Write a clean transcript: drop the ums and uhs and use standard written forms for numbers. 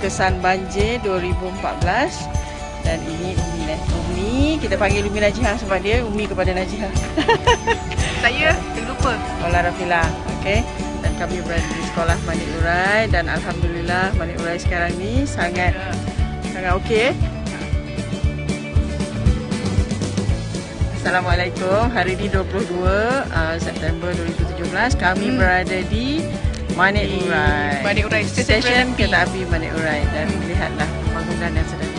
kesan banjir 2014. Dan ini Umi. Umi, kita panggil Umi Najihah sebab dia Umi kepada Najihah. Saya terlupa. Ola Rafila, okey. Dan kami berada di sekolah Manik Urai dan alhamdulillah Manik Urai sekarang ni sangat okey. Assalamualaikum. Hari ini 22 September 2017. Kami berada di Manik Urai. Manik Urai, stesen kereta api Manik Urai dan lihatlah bangunan yang sedang